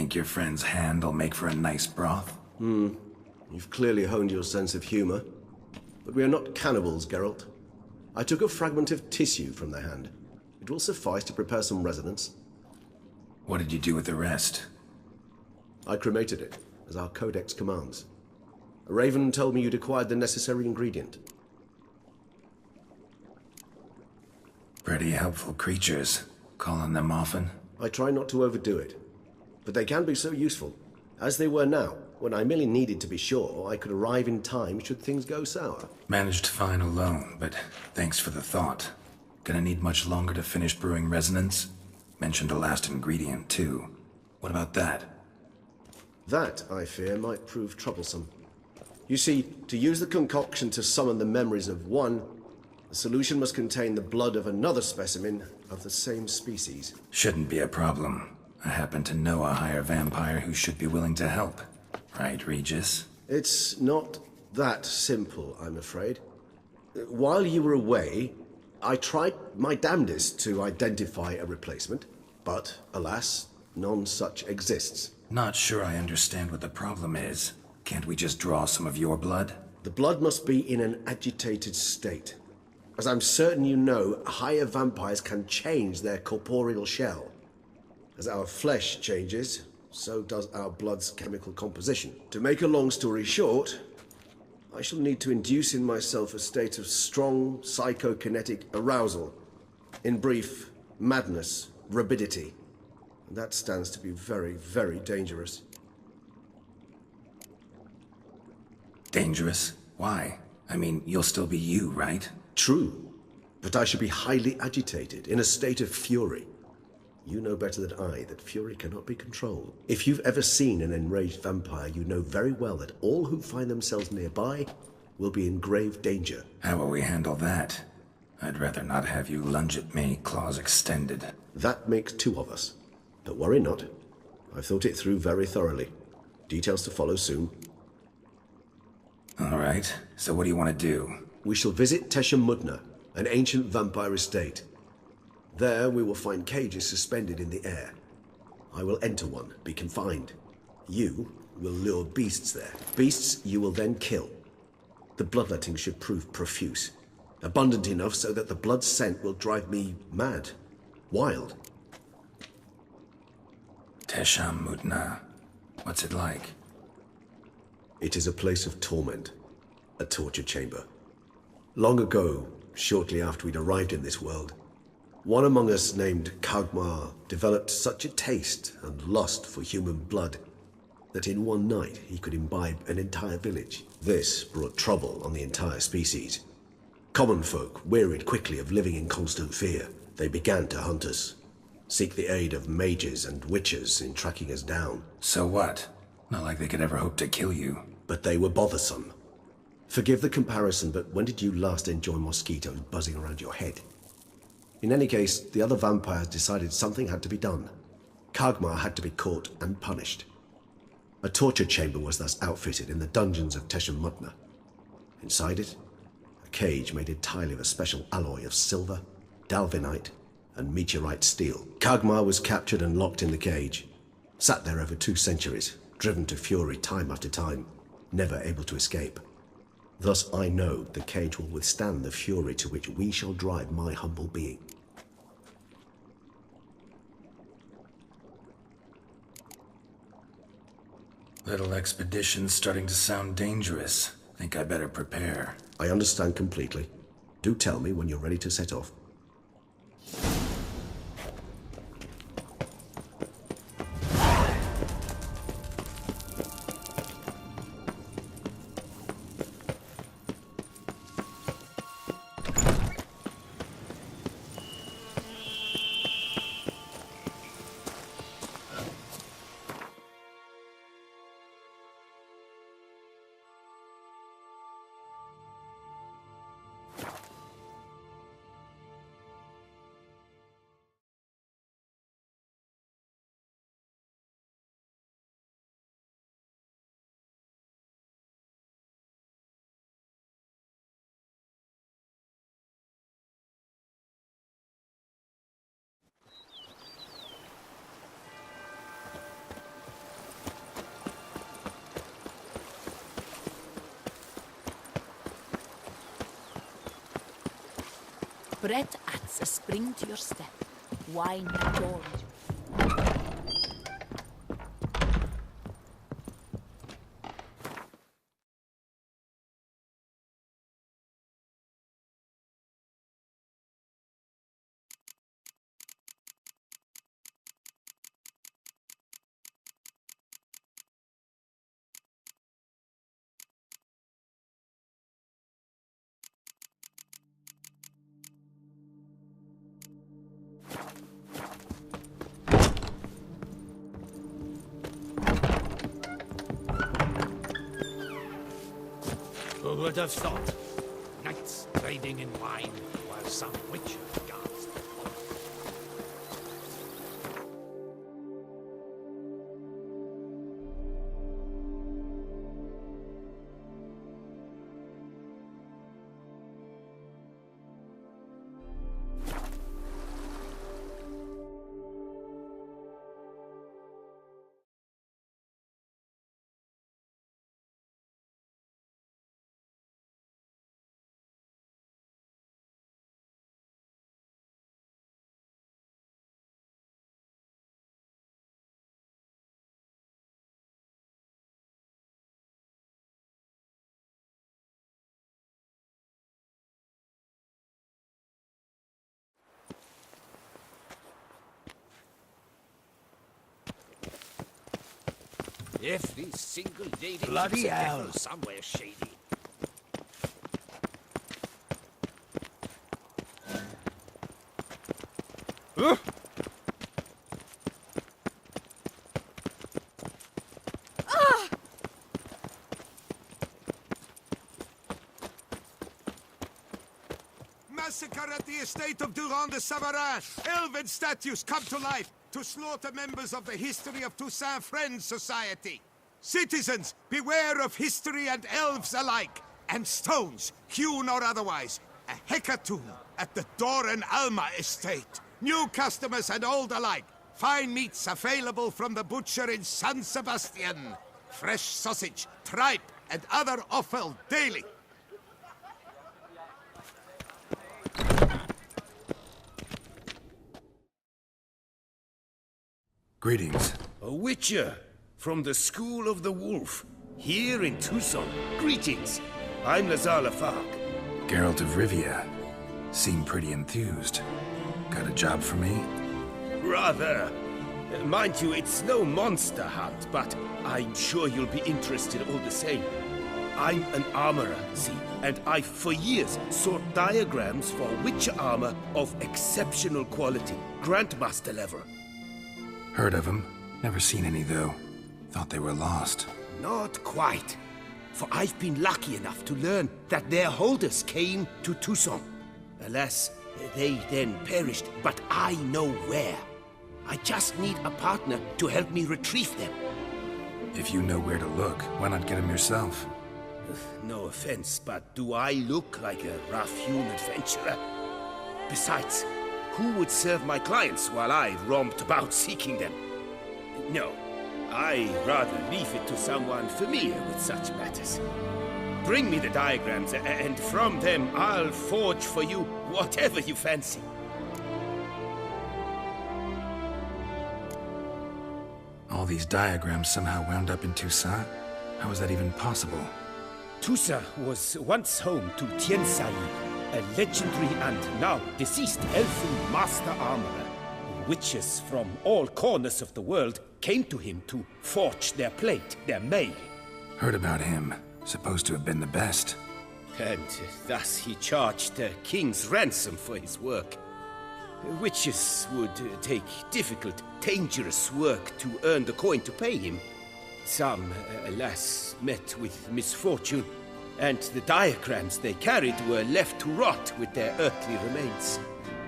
Think your friend's hand will make for a nice broth? You've clearly honed your sense of humor. But we are not cannibals, Geralt. I took a fragment of tissue from the hand. It will suffice to prepare some resonance. What did you do with the rest? I cremated it, as our codex commands. A raven told me you'd acquired the necessary ingredient. Pretty helpful creatures. Call on them often? I try not to overdo it. But they can be so useful. As they were now, when I merely needed to be sure I could arrive in time should things go sour. Managed fine alone, but thanks for the thought. Gonna need much longer to finish brewing resonance? Mentioned a last ingredient, too. What about that? That, I fear, might prove troublesome. You see, to use the concoction to summon the memories of one, the solution must contain the blood of another specimen of the same species. Shouldn't be a problem. I happen to know a higher vampire who should be willing to help. Right, Regis? It's not that simple, I'm afraid. While you were away, I tried my damnedest to identify a replacement, but alas, none such exists. Not sure I understand what the problem is. Can't we just draw some of your blood? The blood must be in an agitated state. As I'm certain you know, higher vampires can change their corporeal shell. As our flesh changes, so does our blood's chemical composition. To make a long story short, I shall need to induce in myself a state of strong psychokinetic arousal. In brief, madness, rabidity. And that stands to be very, very dangerous. Dangerous? Why? I mean, you'll still be you, right? True, but I should be highly agitated, in a state of fury. You know better than I that fury cannot be controlled. If you've ever seen an enraged vampire, you know very well that all who find themselves nearby will be in grave danger. How will we handle that? I'd rather not have you lunge at me, claws extended. That makes two of us. But worry not. I've thought it through very thoroughly. Details to follow soon. All right, so what do you want to do? We shall visit Tesha Mudna, an ancient vampire estate. There we will find cages suspended in the air. I will enter one, be confined. You will lure beasts there. Beasts you will then kill. The bloodletting should prove profuse. Abundant enough so that the blood scent will drive me mad. Wild. Tesha Mudna. What's it like? It is a place of torment. A torture chamber. Long ago, shortly after we'd arrived in this world, one among us named Kagmar developed such a taste and lust for human blood that in one night he could imbibe an entire village. This brought trouble on the entire species. Common folk wearied quickly of living in constant fear. They began to hunt us, seek the aid of mages and witches in tracking us down. So what? Not like they could ever hope to kill you. But they were bothersome. Forgive the comparison, but when did you last enjoy mosquitoes buzzing around your head? In any case, the other vampires decided something had to be done. Kagmar had to be caught and punished. A torture chamber was thus outfitted in the dungeons of Tesha Mudna. Inside it, a cage made entirely of a special alloy of silver, dalvinite, and meteorite steel. Kagmar was captured and locked in the cage. Sat there over 2 centuries, driven to fury time after time, never able to escape. Thus I know the cage will withstand the fury to which we shall drive my humble being. Little expedition's starting to sound dangerous. Think I better prepare. I understand completely. Do tell me when you're ready to set off. Brett adds a spring to your step. Wine adorns you. Who would have thought? Knights trading in wine while some witcher guards the forest. If these single ladies Bloody hell. somewhere shady. Massacre at the estate of Durand de Savarin. Elven statues come to life to slaughter members of the History of Toussaint Friends Society. Citizens, beware of history and elves alike. And stones, hewn or otherwise. A hecatomb at the Doran Alma estate. New customers and old alike. Fine meats available from the butcher in San Sebastian. Fresh sausage, tripe, and other offal daily. Greetings. A witcher from the School of the Wolf, here in Tucson. Greetings. I'm Lazar Lafargue. Geralt of Rivia. Seem pretty enthused. Got a job for me? Rather. Mind you, it's no monster hunt, but I'm sure you'll be interested all the same. I'm an armorer, see, and I've for years sought diagrams for witcher armor of exceptional quality. Grandmaster level. Heard of them. Never seen any, though. Thought they were lost. Not quite. For I've been lucky enough to learn that their holders came to Tucson. Alas, they then perished, but I know where. I just need a partner to help me retrieve them. If you know where to look, why not get them yourself? No offense, but do I look like a rough-hewn adventurer? Besides, who would serve my clients while I romped about seeking them? No, I'd rather leave it to someone familiar with such matters. Bring me the diagrams, and from them I'll forge for you whatever you fancy. All these diagrams somehow wound up in Toussaint? How is that even possible? Toussaint was once home to Tien Sai, a legendary and now deceased elfin master armorer. Witches from all corners of the world came to him to forge their plate, their mail. Heard about him. Supposed to have been the best. And thus he charged a king's ransom for his work. Witches would take difficult, dangerous work to earn the coin to pay him. Some, alas, met with misfortune, and the diagrams they carried were left to rot with their earthly remains.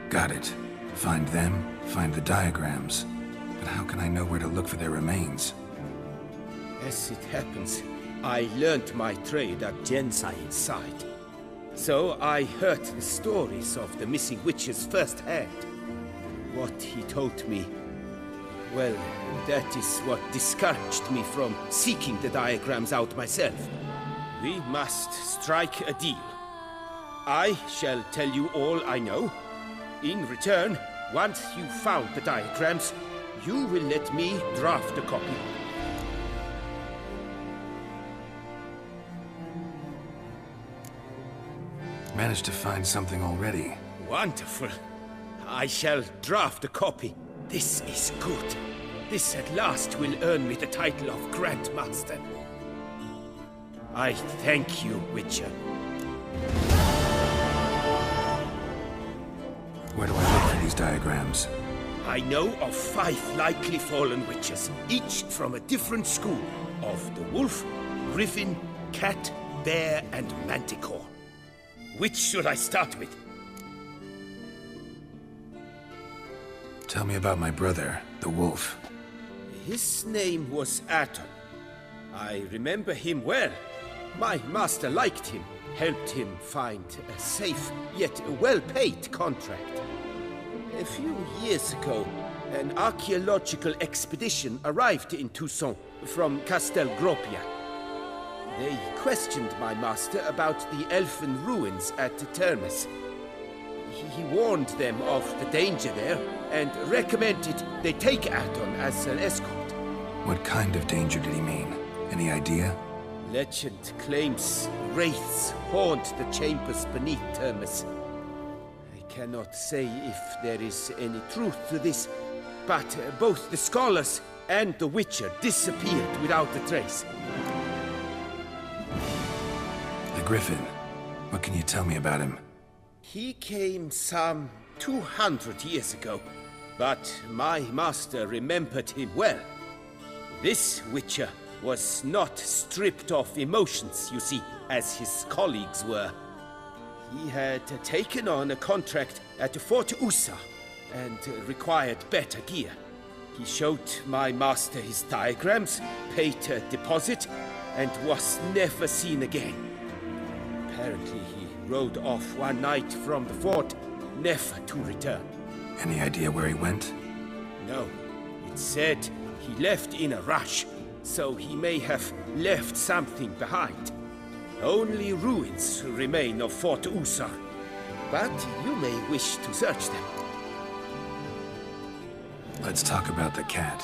Got it. Find them, find the diagrams. But how can I know where to look for their remains? As it happens, I learned my trade at Jensai's side. So I heard the stories of the missing witches firsthand. What he told me, well, that is what discouraged me from seeking the diagrams out myself. We must strike a deal. I shall tell you all I know. In return, once you've found the diagrams, you will let me draft a copy. Managed to find something already. Wonderful. I shall draft a copy. This is good. This at last will earn me the title of Grandmaster. I thank you, Witcher. Where do I look for these diagrams? I know of 5 likely fallen witches, each from a different school of the wolf, griffin, cat, bear, and manticore. Which should I start with? Tell me about my brother, the wolf. His name was Aton. I remember him well. My master liked him, helped him find a safe, yet well-paid contract. A few years ago, an archaeological expedition arrived in Toussaint from Castel Gropia. They questioned my master about the elfin ruins at Termes. He warned them of the danger there and recommended they take Aton as an escort. What kind of danger did he mean? Any idea? Legend claims wraiths haunt the chambers beneath Termes. I cannot say if there is any truth to this, but both the scholars and the Witcher disappeared without a trace. The Griffin. What can you tell me about him? He came some 200 years ago, but my master remembered him well. This Witcher was not stripped of emotions, you see, as his colleagues were. He had taken on a contract at Fort Usa and required better gear. He showed my master his diagrams, paid a deposit, and was never seen again. Apparently he rode off one night from the fort, never to return. Any idea where he went? No, it said he left in a rush, so he may have left something behind. Only ruins remain of Fort Usa, but you may wish to search them. Let's talk about the cat.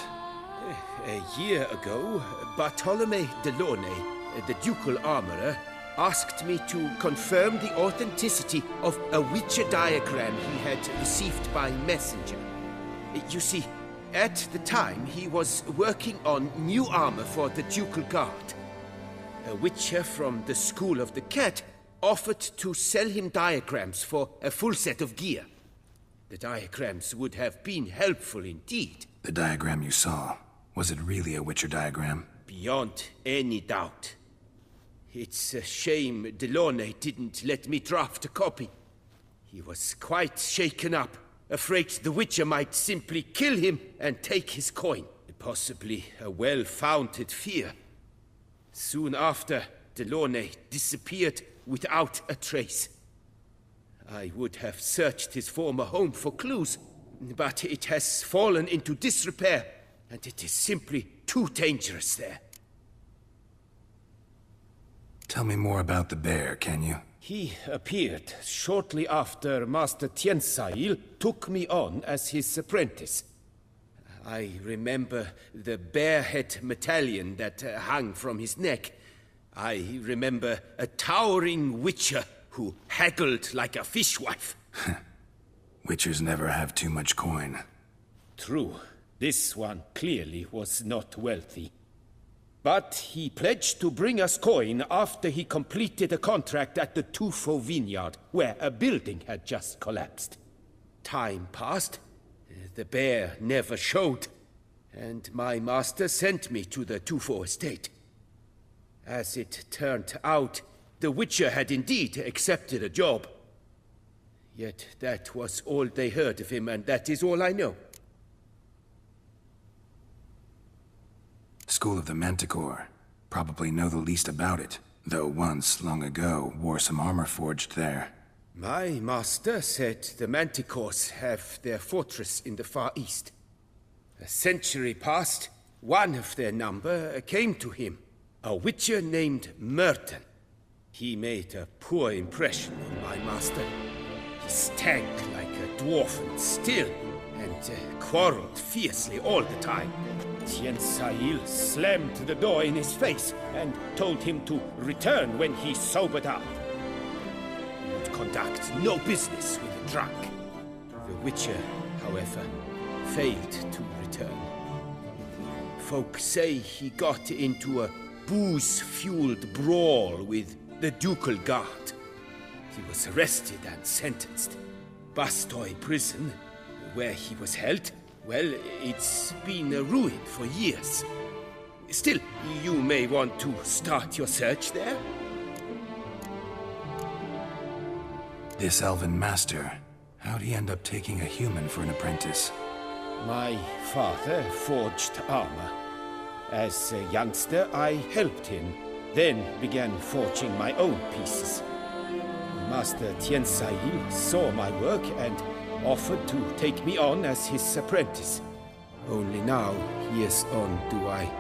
A year ago, Bartolome Delaunay, the ducal armorer, asked me to confirm the authenticity of a Witcher diagram he had received by messenger. You see, at the time he was working on new armor for the ducal guard. A Witcher from the School of the Cat offered to sell him diagrams for a full set of gear. The diagrams would have been helpful indeed. The diagram you saw, was it really a Witcher diagram? Beyond any doubt. It's a shame Delaunay didn't let me draft a copy. He was quite shaken up, afraid the Witcher might simply kill him and take his coin. Possibly a well-founded fear. Soon after, Delaunay disappeared without a trace. I would have searched his former home for clues, but it has fallen into disrepair, and it is simply too dangerous there. Tell me more about the bear, can you? He appeared shortly after Master Tiensail took me on as his apprentice. I remember the bear-head medallion that hung from his neck. I remember a towering Witcher who haggled like a fishwife. Witchers never have too much coin. True, this one clearly was not wealthy. But he pledged to bring us coin after he completed a contract at the Tufo vineyard, where a building had just collapsed. Time passed. The bear never showed, and my master sent me to the Tufo estate. As it turned out, the Witcher had indeed accepted a job. Yet that was all they heard of him, and that is all I know. School of the Manticore. Probably know the least about it, though once, long ago, wore some armor forged there. My master said the Manticores have their fortress in the Far East. A century past, one of their number came to him, a Witcher named Merton. He made a poor impression on my master. He stank like a dwarf still, and quarreled fiercely all the time. Tien Sahil slammed the door in his face and told him to return when he sobered up. He would conduct no business with a drunk. The Witcher, however, failed to return. Folk say he got into a booze-fueled brawl with the Ducal Guard. He was arrested and sentenced. Bastoy prison, where he was held, well, it's been a ruin for years. Still, you may want to start your search there. This elven master, how'd he end up taking a human for an apprentice? My father forged armor. As a youngster, I helped him, then began forging my own pieces. Master Tien Sahil saw my work and offered to take me on as his apprentice. Only now, years on, do I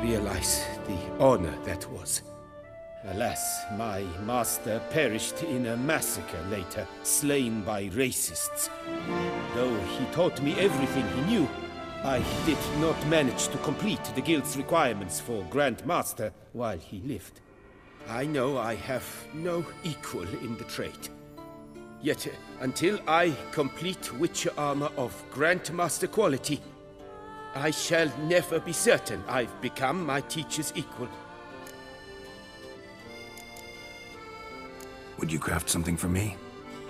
realize the honor that was. Alas, my master perished in a massacre later, slain by racists. Though he taught me everything he knew, I did not manage to complete the guild's requirements for Grand Master while he lived. I know I have no equal in the trade. Yet, until I complete Witcher armor of Grandmaster quality, I shall never be certain I've become my teacher's equal. Would you craft something for me?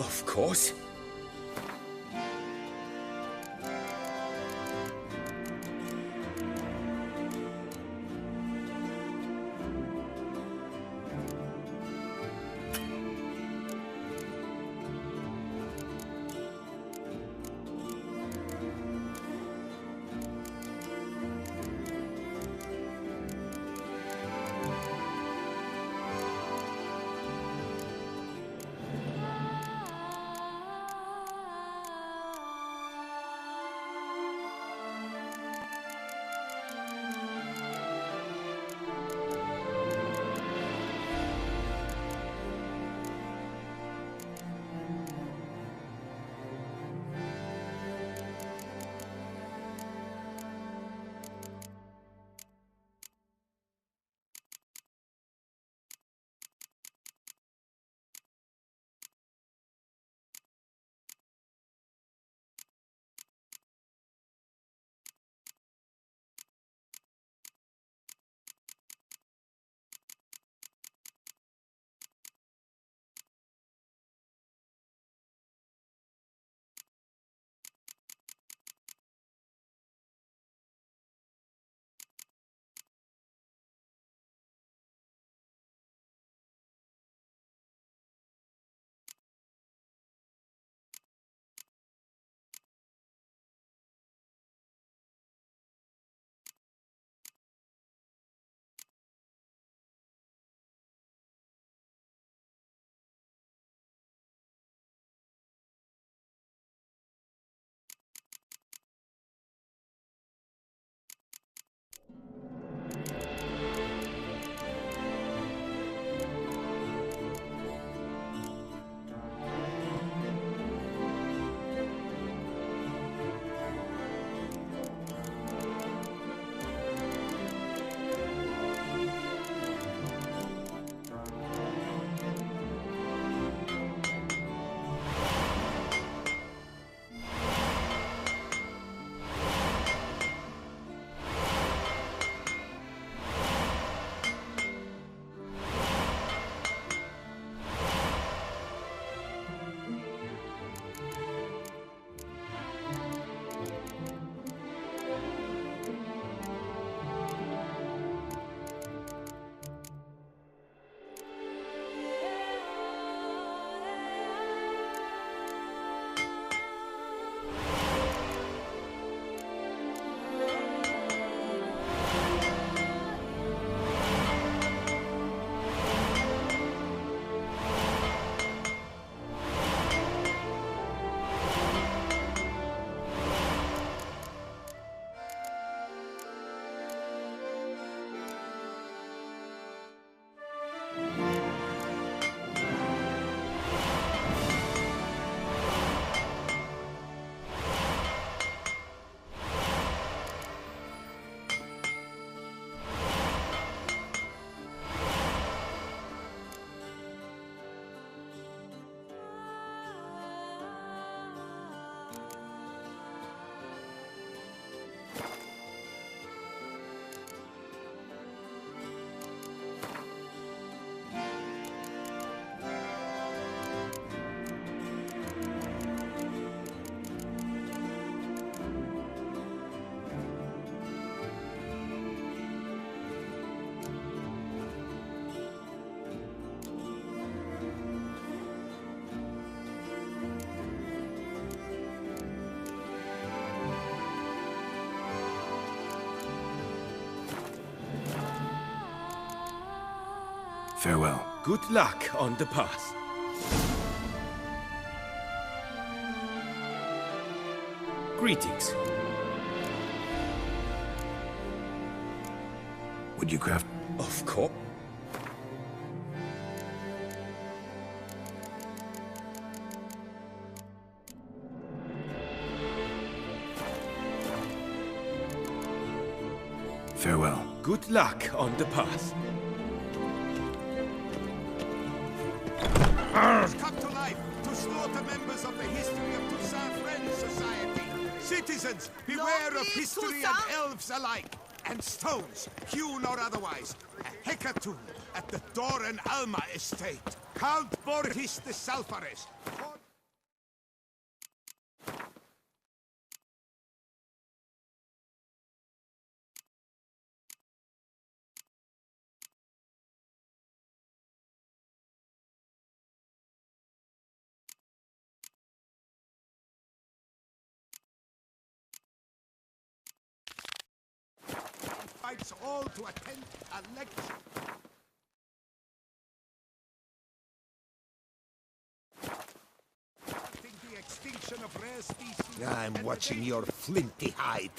Of course. Farewell. Good luck on the path. Greetings. Would you craft? Of course. Farewell. Good luck on the path. Come to life to slaughter members of the history of Toussaint Friends Society. Citizens, beware of history and elves alike. And stones, hewn or otherwise. A hecatomb at the Doran Alma estate. Count Borgis the Salfares. Invites all to attend a lecture. The extinction of rare species. I'm watching your flinty hide.